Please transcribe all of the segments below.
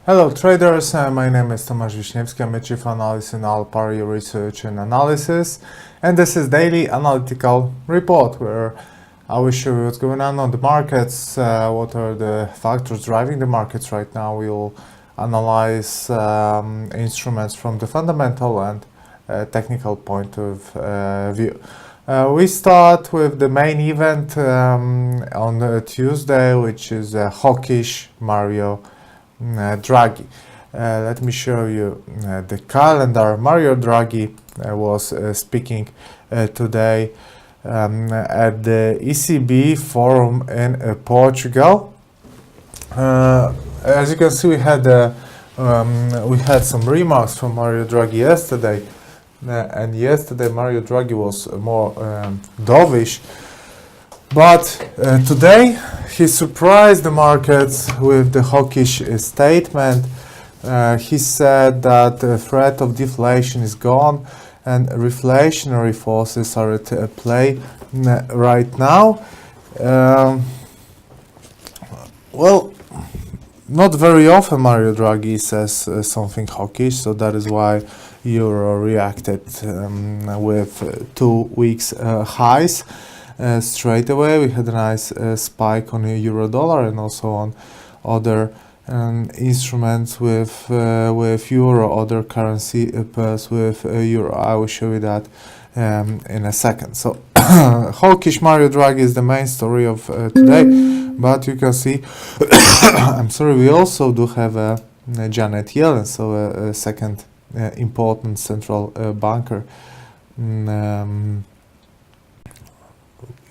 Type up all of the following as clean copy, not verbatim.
Hello traders, my name is Tomasz Wiśniewski. I'm a Chief Analyst in Alpari Research and Analysis, and this is Daily Analytical Report, where I will show you what's going on the markets, what are the factors driving the markets right now. We'll analyze instruments from the fundamental and technical point of view. We start with the main event on Tuesday, which is hawkish Mario Draghi. Let me show you the calendar. Mario Draghi was speaking today at the ECB forum in Portugal. As you can see, we had some remarks from Mario Draghi yesterday, and yesterday Mario Draghi was more dovish. But today he surprised the markets with the hawkish statement. He said that the threat of deflation is gone and reflationary forces are at play right now. Well, not very often Mario Draghi says something hawkish, so that is why euro reacted with 2 weeks highs. Straight away we had a nice spike on the euro dollar and also on other instruments with euro, other currency pairs with euro. I will show you that in a second. So hawkish Mario Draghi is the main story of today, but you can see I'm sorry, we also do have Janet Yellen, so a second important central banker.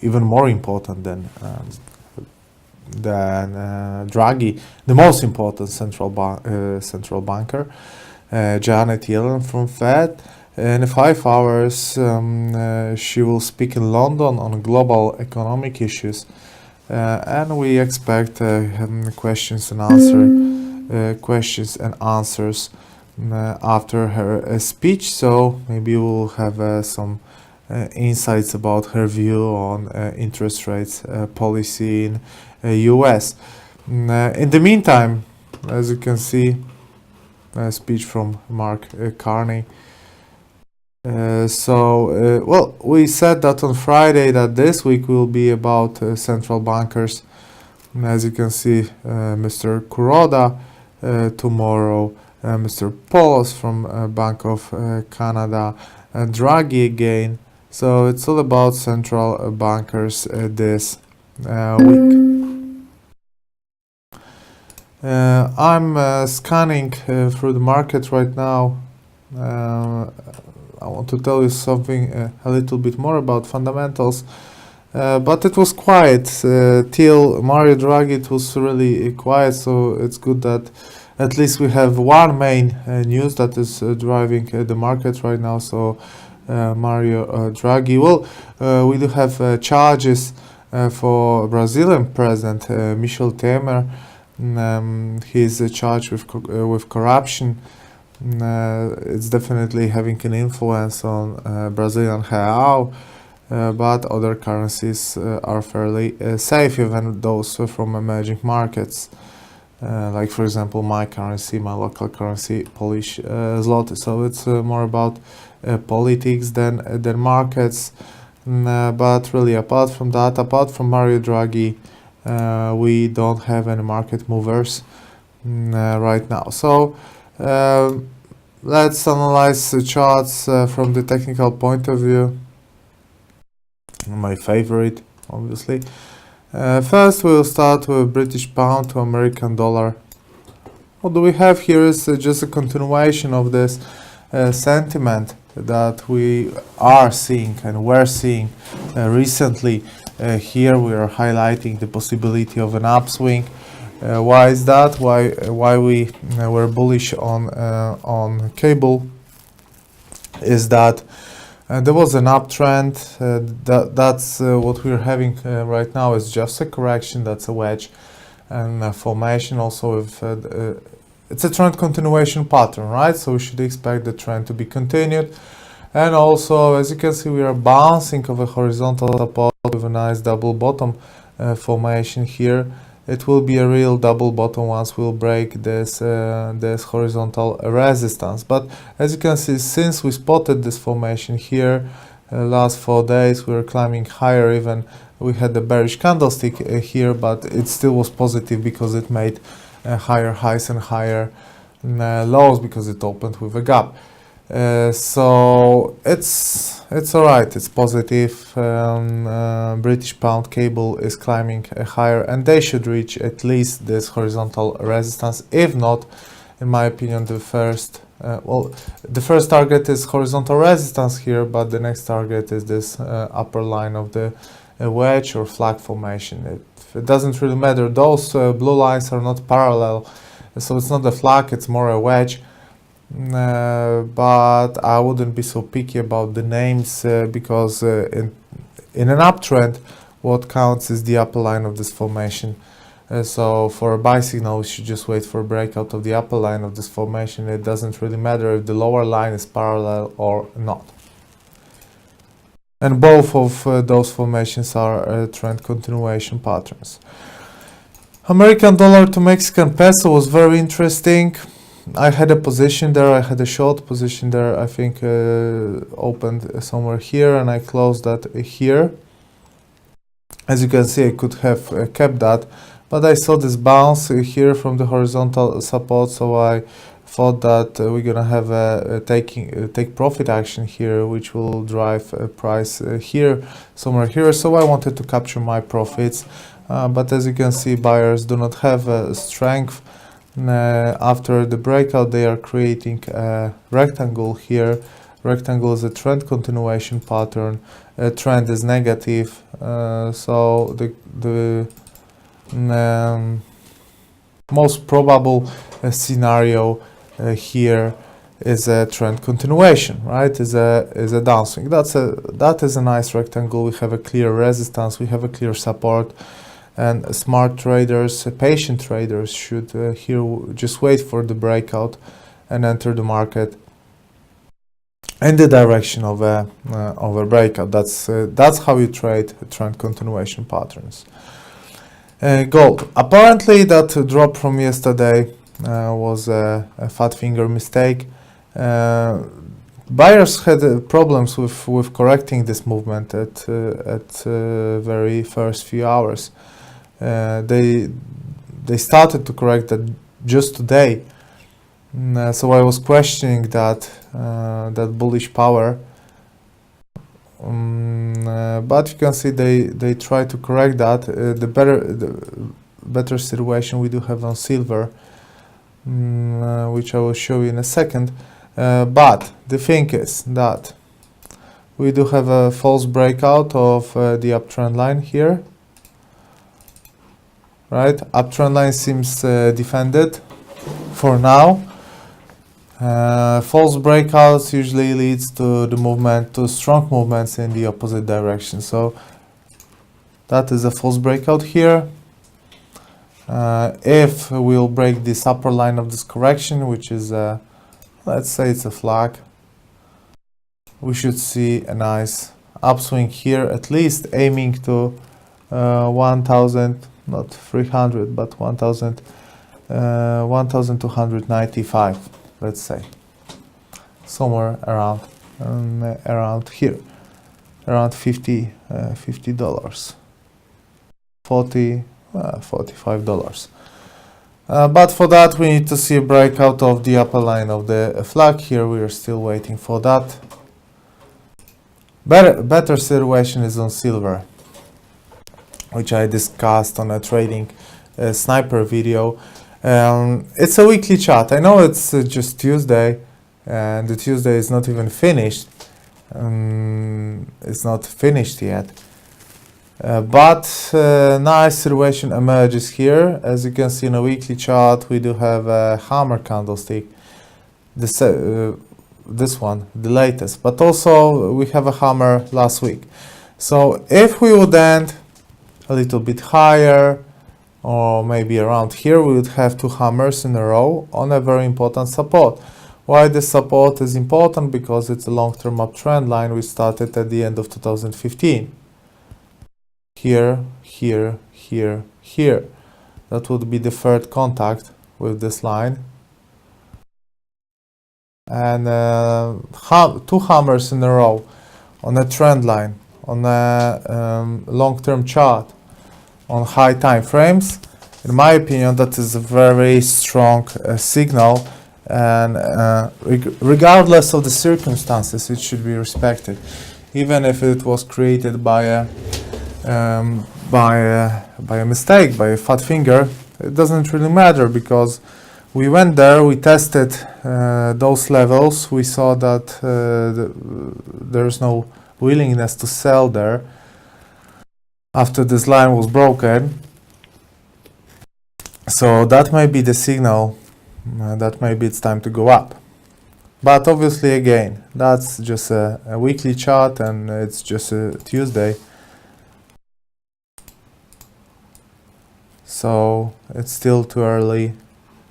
Even more important than Draghi, the most important central banker, Janet Yellen from Fed. In 5 hours, she will speak in London on global economic issues, and we expect questions and answers after her speech. So maybe we'll have some insights about her view on interest rates policy in US. In the meantime, as you can see, a speech from Mark Carney. Well, we said that on Friday that this week will be about central bankers. As you can see, Mr. Kuroda tomorrow, Mr. Paulos from Bank of Canada, Draghi again. So it's all about central bankers this week. I'm scanning through the market right now. I want to tell you something a little bit more about fundamentals, but it was quiet till Mario Draghi. It was really quiet, so it's good that at least we have one main news that is driving the market right now. So Mario Draghi. Well, we do have charges for Brazilian President Michel Temer. He is charged with corruption. It's definitely having an influence on Brazilian real, but other currencies are fairly safe, even those from emerging markets. Like for example, my currency, my local currency, Polish zloty. So it's more about politics than markets. But really, apart from that, apart from Mario Draghi, we don't have any market movers right now. So let's analyze the charts from the technical point of view. My favorite, obviously. First, we'll start with British pound to American dollar. What do we have here is just a continuation of this sentiment that we are seeing and were seeing recently. Here we are highlighting the possibility of an upswing. Why is that? Why we were bullish on cable is that there was an uptrend. That's what we're having right now is just a correction. That's a wedge and formation. Also, if it's a trend continuation pattern, right? So we should expect the trend to be continued. And also, as you can see, we are bouncing of a horizontal support with a nice double bottom formation here. it will be a real double bottom once we'll break this this horizontal resistance. But as you can see, since we spotted this formation here last 4 days, we were climbing higher. Even we had the bearish candlestick here, but it still was positive because it made higher highs and higher lows because it opened with a gap. So it's alright, it's positive. British pound cable is climbing higher, and they should reach at least this horizontal resistance. If not, in my opinion, the first target is horizontal resistance here, but the next target is this upper line of the wedge or flag formation. It doesn't really matter. Those blue lines are not parallel, so it's not a flag, it's more a wedge. But I wouldn't be so picky about the names because in an uptrend, what counts is the upper line of this formation. So for a buy signal, we should just wait for a breakout of the upper line of this formation. It doesn't really matter if the lower line is parallel or not. And both of those formations are trend continuation patterns. American dollar to Mexican peso was very interesting. I had a position there, I had a short position there, I think opened somewhere here, and I closed that here. As you can see, I could have kept that, but I saw this bounce here from the horizontal support, so I thought that we're gonna have a take profit action here, which will drive a price here, somewhere here. So I wanted to capture my profits, but as you can see, buyers do not have strength. After the breakout, they are creating a rectangle here. Rectangle is a trend continuation pattern. Trend is negative, so the most probable scenario here is a trend continuation, right? Is a downswing. That is a nice rectangle. We have a clear resistance. We have a clear support. And smart traders, patient traders should here just wait for the breakout and enter the market in the direction of a breakout. That's how you trade trend continuation patterns. Gold. Apparently, that drop from yesterday was a fat finger mistake. Buyers had problems with correcting this movement at very first few hours. They started to correct that just today, so I was questioning that bullish power, but you can see they try to correct that. The better situation we do have on silver, which I will show you in a second, but the thing is that we do have a false breakout of the uptrend line here. Right, uptrend line seems defended for now. False breakouts usually leads to the movement, to strong movements in the opposite direction. So that is a false breakout here. If we'll break this upper line of this correction, which is let's say it's a flag, we should see a nice upswing here, at least aiming to 1,000. Not 300, but 1,295, let's say, somewhere around here, around $50, $45. But for that, we need to see a breakout of the upper line of the flag here. We are still waiting for that. Better situation is on silver, which I discussed on a trading sniper video. It's a weekly chart. I know it's just Tuesday, and the Tuesday is not even finished. It's not finished yet. But nice situation emerges here. As you can see in a weekly chart, we do have a hammer candlestick. This one, the latest. But also we have a hammer last week. So if we would end a little bit higher, or maybe around here, we would have two hammers in a row on a very important support. Why this support is important? Because it's a long-term uptrend line we started at the end of 2015. Here, here, here, here. That would be the third contact with this line. And two hammers in a row on a trend line, on a long-term chart, on high time frames. In my opinion, that is a very strong signal, and regardless of the circumstances, it should be respected, even if it was created by a mistake, by a fat finger. It doesn't really matter, because we went there, we tested those levels, we saw that there's no willingness to sell there after this line was broken. So that may be the signal that maybe it's time to go up. But obviously, again, that's just a weekly chart, and it's just a Tuesday. So it's still too early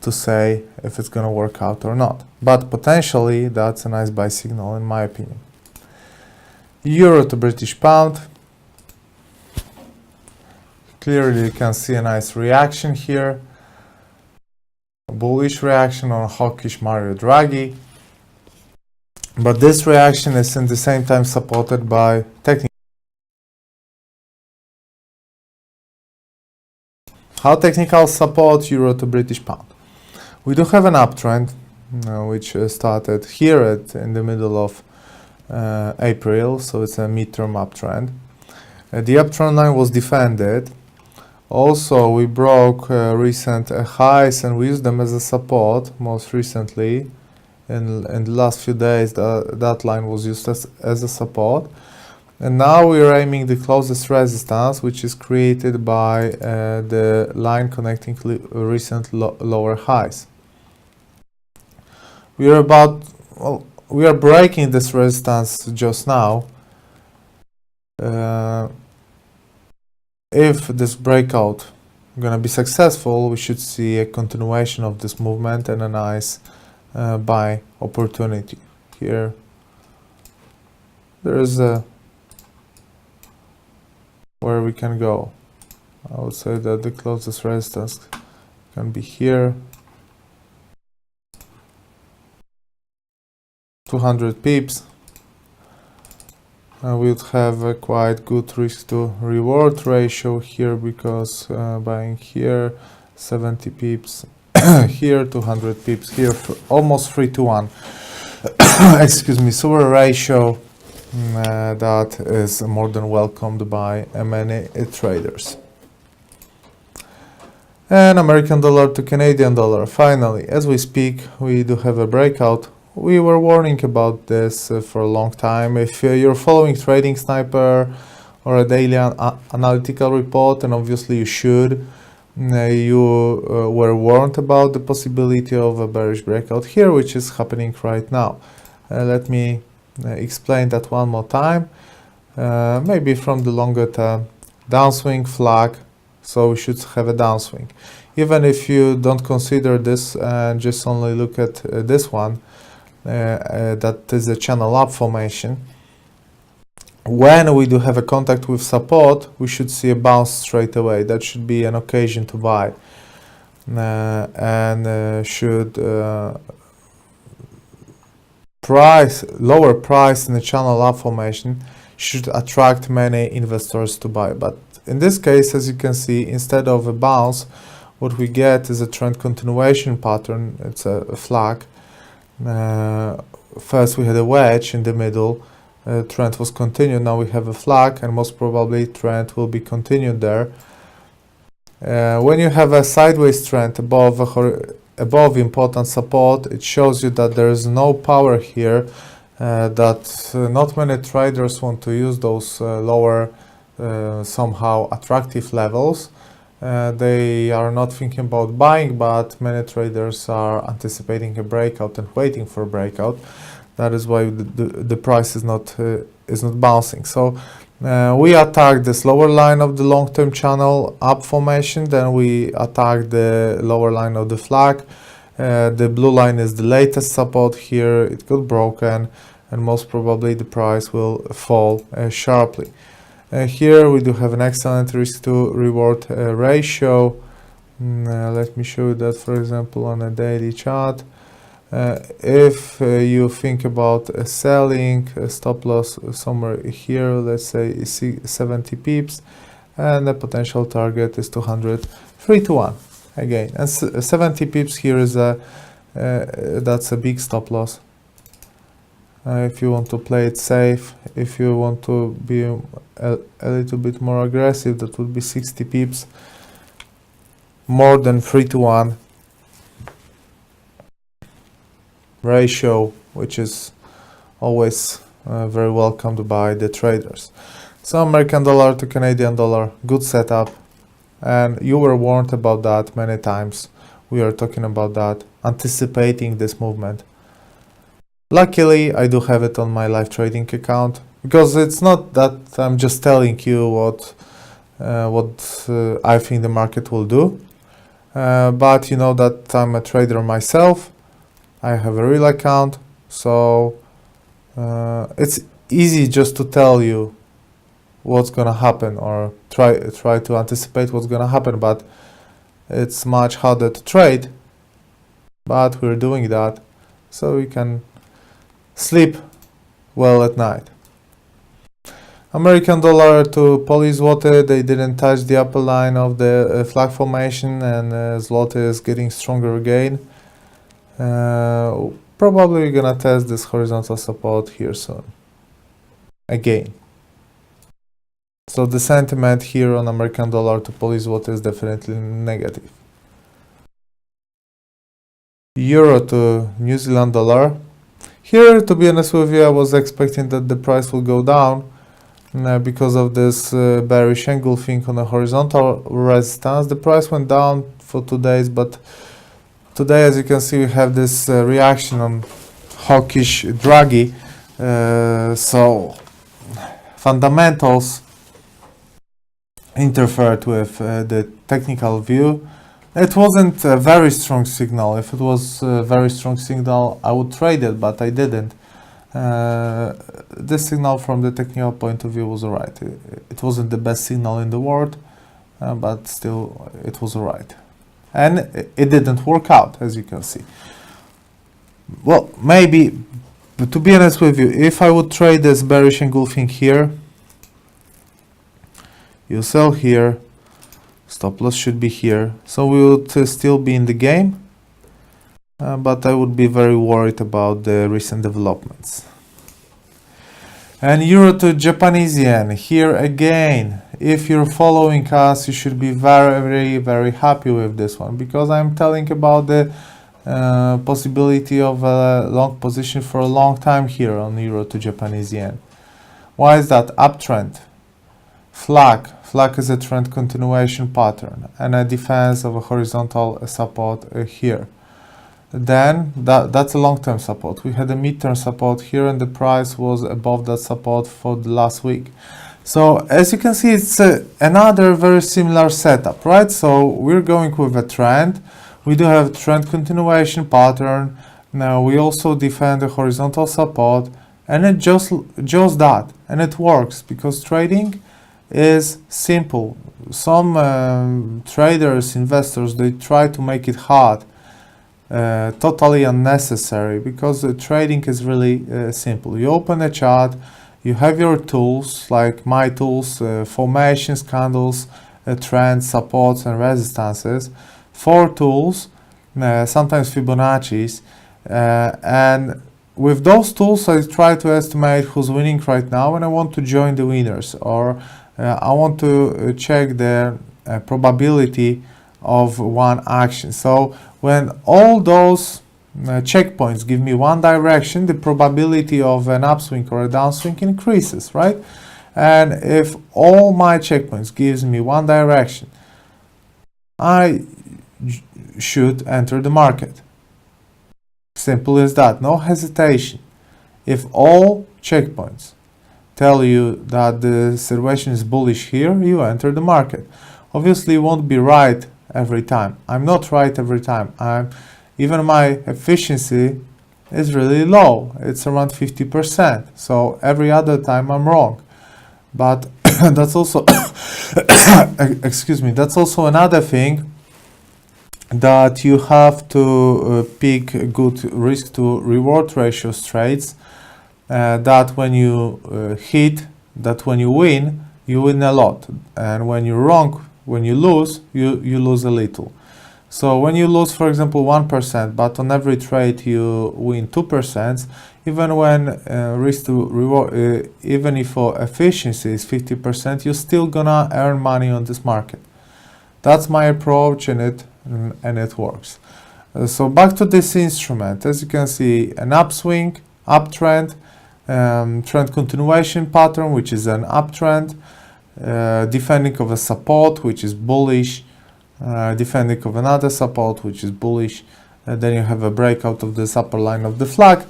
to say if it's going to work out or not. But potentially, that's a nice buy signal, in my opinion. Euro to British pound. Clearly, you can see a nice reaction here. A bullish reaction on hawkish Mario Draghi. But this reaction is in the same time supported by technical. How technical support Euro to British pound? We do have an uptrend, which started here in the middle of April, so it's a midterm uptrend. The uptrend line was defended. Also, we broke recent highs, and we used them as a support most recently. In the last few days, that line was used as a support. And now we're aiming the closest resistance, which is created by the line connecting recent lower highs. We are breaking this resistance just now. If this breakout is going to be successful, we should see a continuation of this movement and a nice buy opportunity here. There is where we can go. I would say that the closest resistance can be here. 200 pips. We would have a quite good risk to reward ratio here, because buying here 70 pips, here 200 pips, here almost 3 to 1. Excuse me. So a ratio that is more than welcomed by many traders. And American dollar to Canadian dollar. Finally, as we speak, we do have a breakout. We were warning about this for a long time. If you're following Trading Sniper or a daily analytical report, and obviously you should, you were warned about the possibility of a bearish breakout here, which is happening right now. Let me explain that one more time. Maybe from the longer term, downswing flag, so we should have a downswing. Even if you don't consider this and just only look at this one, that is a channel up formation. When we do have a contact with support, we should see a bounce straight away. That should be an occasion to buy, and should lower price in the channel up formation should attract many investors to buy. But in this case, as you can see, instead of a bounce, what we get is a trend continuation pattern. It's a flag. First we had a wedge in the middle, trend was continued, now we have a flag, and most probably trend will be continued there. When you have a sideways trend above important support, it shows you that there is no power here, that not many traders want to use those lower somehow attractive levels. They are not thinking about buying, but many traders are anticipating a breakout and waiting for a breakout. That is why the price is not bouncing. So we attack this lower line of the long-term channel up formation, then we attack the lower line of the flag. The blue line is the latest support here. It got broken, and most probably the price will fall sharply. Here we do have an excellent risk to reward ratio. Let me show you that, for example, on a daily chart. If you think about selling, a stop loss somewhere here, let's say 70 pips, and the potential target is 200, 3 to 1 again. And 70 pips here is that's a big stop loss. If you want to play it safe, if you want to be a little bit more aggressive, that would be 60 pips, more than 3 to 1 ratio, which is always very welcomed by the traders. So American dollar to Canadian dollar, good setup, and you were warned about that many times. We are talking about that, anticipating this movement. Luckily, I do have it on my live trading account, because it's not that I'm just telling you what I think the market will do, but you know that I'm a trader myself. I have a real account, so it's easy just to tell you what's gonna happen, or try to anticipate what's gonna happen, but it's much harder to trade. But we're doing that, so we can sleep well at night. American dollar to Polish zloty, they didn't touch the upper line of the flag formation, and zloty is getting stronger again. Probably gonna test this horizontal support here soon again. So the sentiment here on American dollar to Polish zloty is definitely negative. Euro to New Zealand dollar. Here, to be honest with you, I was expecting that the price will go down because of this bearish engulfing on a horizontal resistance. The price went down for 2 days, but today, as you can see, we have this reaction on hawkish Draghi. So fundamentals interfered with the technical view. It wasn't a very strong signal. If it was a very strong signal, I would trade it, but I didn't. This signal from the technical point of view was alright. It wasn't the best signal in the world, but still it was alright. And it didn't work out, as you can see. Well, maybe, but to be honest with you, if I would trade this bearish engulfing here, you sell here, stop loss should be here, so we would still be in the game, but I would be very worried about the recent developments. And Euro to Japanese yen, here again, if you're following us, you should be very, very happy with this one, because I'm telling about the possibility of a long position for a long time here on Euro to Japanese yen. Why is that? Uptrend. Flag is a trend continuation pattern and a defense of a horizontal support here. Then that's a long-term support. We had a mid-term support here, and the price was above that support for the last week. So as you can see, it's another very similar setup, right? So we're going with a trend. We do have a trend continuation pattern. Now we also defend the horizontal support, and it just that, and it works because trading is simple. Some traders, investors, they try to make it hard, totally unnecessary, because the trading is really simple. You open a chart, you have your tools, like my tools, formations, candles, trends, supports and resistances, 4 tools, sometimes Fibonacci's, and with those tools I try to estimate who's winning right now, and I want to join the winners, or I want to check the probability of one action. So when all those checkpoints give me one direction, the probability of an upswing or a downswing increases, right? And if all my checkpoints gives me one direction, I should enter the market. Simple as that, no hesitation. If all checkpoints tell you that the situation is bullish here, you enter the market. Obviously, you won't be right every time. I'm not right every time. Even my efficiency is really low. It's around 50%. So every other time I'm wrong. But that's also, excuse me, that's also another thing that you have to pick good risk to reward ratio trades, that when you hit, that when you win a lot, and when you're wrong, when you lose, you lose a little. So when you lose, for example, 1%, but on every trade you win 2%, even when risk to reward, even if efficiency is 50%, you're still gonna earn money on this market. That's my approach, and it works. So back to this instrument, as you can see, an upswing, uptrend, trend continuation pattern, which is an uptrend, defending of a support, which is bullish, defending of another support, which is bullish. Then you have a breakout of this upper line of the flag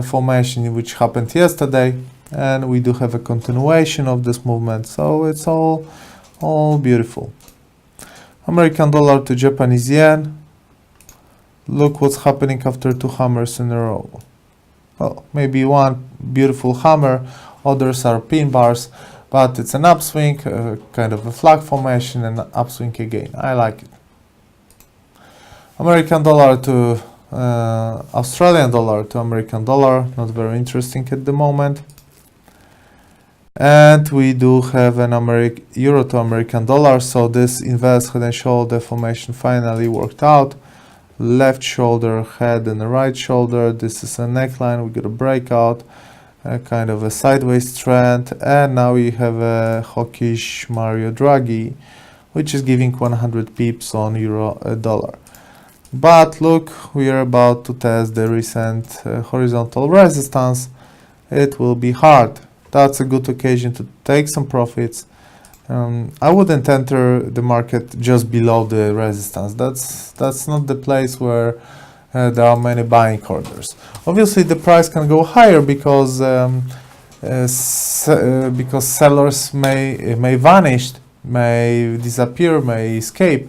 formation, which happened yesterday, and we do have a continuation of this movement. So it's all beautiful. American dollar to Japanese yen. Look what's happening after two hammers in a row. Well, maybe one beautiful hammer, others are pin bars, but it's an upswing, kind of a flag formation, and upswing again. I like it. American dollar to Australian dollar to American dollar, not very interesting at the moment. And we do have an euro to American dollar, so this inverse head and shoulder formation finally worked out. Left shoulder, head, and the right shoulder. This is a neckline. We got a breakout, kind of a sideways trend, and now we have a hawkish Mario Draghi, which is giving 100 pips on euro dollar. But look, we are about to test the recent horizontal resistance. It will be hard. That's a good occasion to take some profits. I wouldn't enter the market just below the resistance. That's not the place where there are many buying orders. Obviously, the price can go higher because sellers may vanish, may disappear, may escape.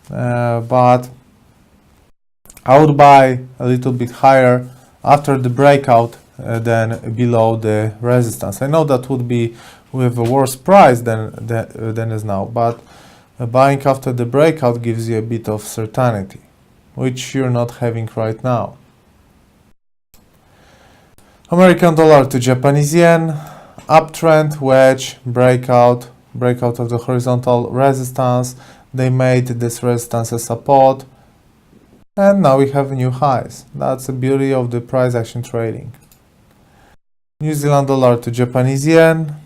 But I would buy a little bit higher after the breakout than below the resistance. I know that would be with a worse price than is now, but buying after the breakout gives you a bit of certainty, which you're not having right now. American dollar to Japanese yen, uptrend, wedge, breakout of the horizontal resistance. They made this resistance a support, and now we have new highs. That's the beauty of the price action trading. New Zealand dollar to Japanese yen.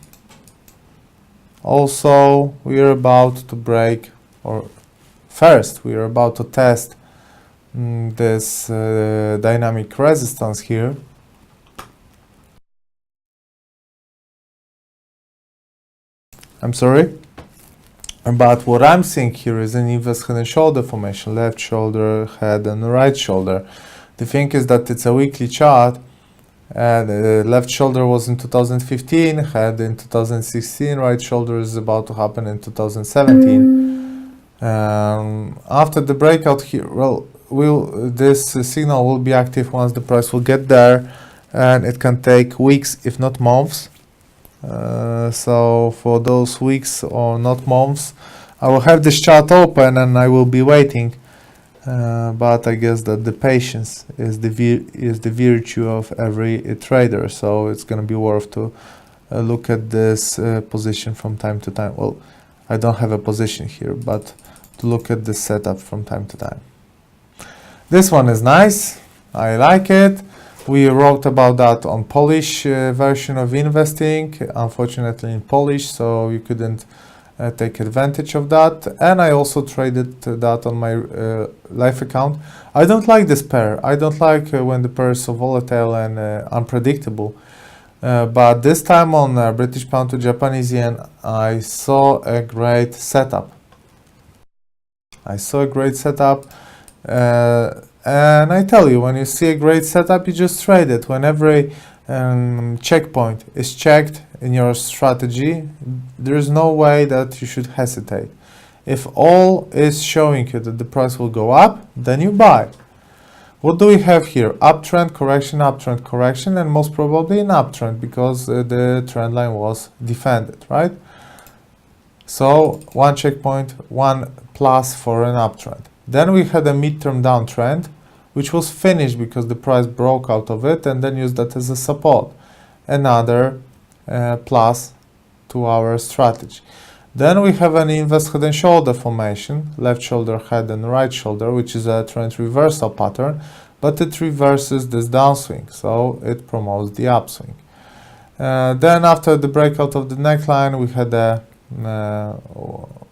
Also, we are about to break, or first we are about to test this dynamic resistance here. I'm sorry, but what I'm seeing here is an inverse head and shoulder formation, left shoulder, head, and right shoulder. The thing is that it's a weekly chart. Left shoulder was in 2015, head in 2016, right shoulder is about to happen in 2017. After the breakout here, this signal will be active once the price will get there, and it can take weeks, if not months. So for those weeks or not months, I will have this chart open and I will be waiting. But I guess that the patience is the virtue of every trader, so it's going to be worth to look at this position from time to time. Well, I don't have a position here, but to look at this setup from time to time. This one is nice. I like it. We wrote about that on Polish version of investing, unfortunately in Polish, so you couldn't take advantage of that. And I also traded that on my live account. I don't like this pair. I don't like when the pair is so volatile and unpredictable. But this time on British pound to Japanese yen, I saw a great setup. And I tell you, when you see a great setup, you just trade it. When every checkpoint is checked in your strategy, there is no way that you should hesitate. If all is showing you that the price will go up, then you buy. What do we have here? Uptrend, correction, and most probably an uptrend because the trend line was defended, right? So one checkpoint, one plus for an uptrend. Then we had a midterm downtrend, which was finished because the price broke out of it, and then used that as a support. Another plus to our strategy. Then we have an inverse head and shoulder formation, left shoulder head and right shoulder, which is a trend reversal pattern, but it reverses this downswing, so it promotes the upswing. Then after the breakout of the neckline,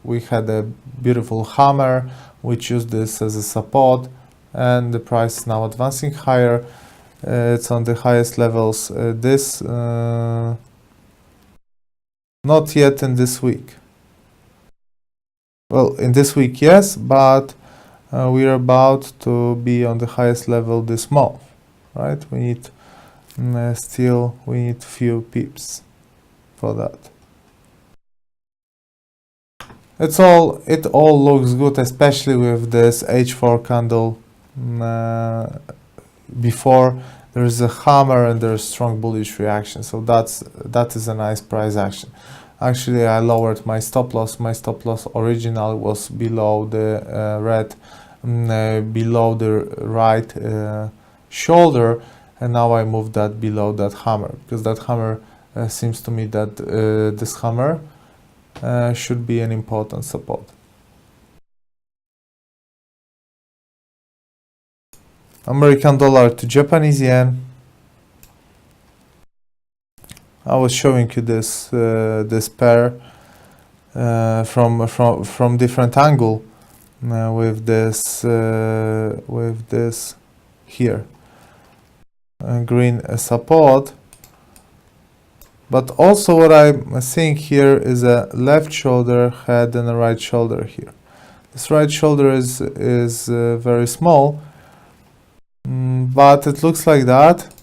we had a beautiful hammer, which used this as a support, and the price is now advancing higher. It's on the highest levels. Not yet in this week. Well, in this week, yes, but we're about to be on the highest level this month, right? We need we need few pips for that. It all looks good, especially with this H4 candle. Before there is a hammer and there's strong bullish reaction, so that is a nice price action. Actually, I lowered my stop loss. My stop loss original was below the below the right shoulder, and now I moved that below that hammer, because that hammer seems to me that this hammer should be an important support. American dollar to Japanese yen. I was showing you this this pair from different angle with this here green support, but also what I'm seeing here is a left shoulder head and a right shoulder here. This right shoulder is very small, but it looks like that,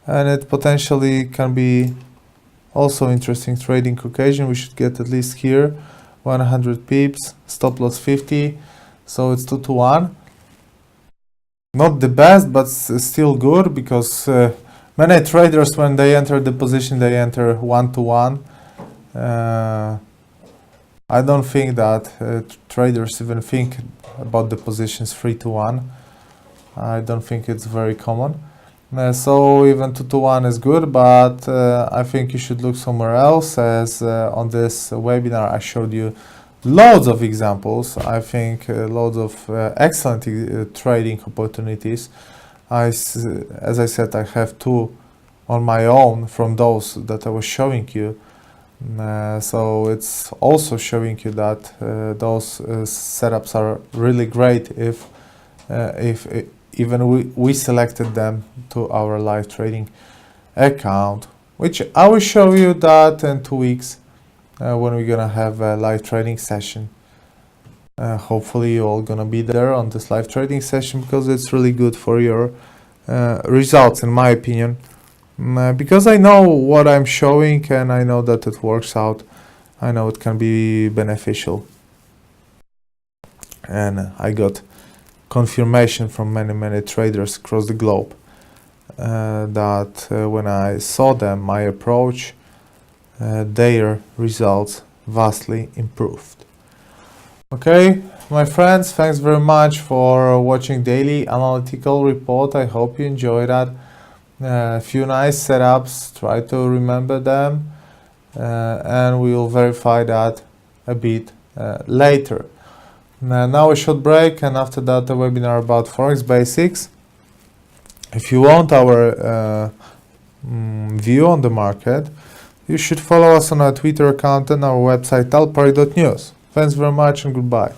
and it potentially can be also interesting trading occasion. We should get at least here 100 pips, stop loss 50, so it's 2 to 1. Not the best, but still good, because many traders, when they enter the position, they enter 1 to 1. I don't think that traders even think about the positions 3 to 1. I don't think it's very common. So even 2 to 1 is good, but I think you should look somewhere else, as on this webinar I showed you loads of examples. I think loads of excellent trading opportunities. As I said, I have 2 on my own from those that I was showing you. So it's also showing you that those setups are really great if even we selected them to our live trading account, which I will show you that in 2 weeks when we're gonna have a live trading session. Hopefully you're all gonna be there on this live trading session, because it's really good for your results, in my opinion, because I know what I'm showing and I know that it works out. I know it can be beneficial, and I got confirmation from many traders across the globe that when I saw them, my approach, their results vastly improved. Okay, my friends, thanks very much for watching daily analytical report. I hope you enjoyed that. A few nice setups, try to remember them, and we will verify that a bit later. Now a short break, and after that a webinar about Forex basics. If you want our view on the market, you should follow us on our Twitter account and our website alpari.news. Thanks very much and goodbye.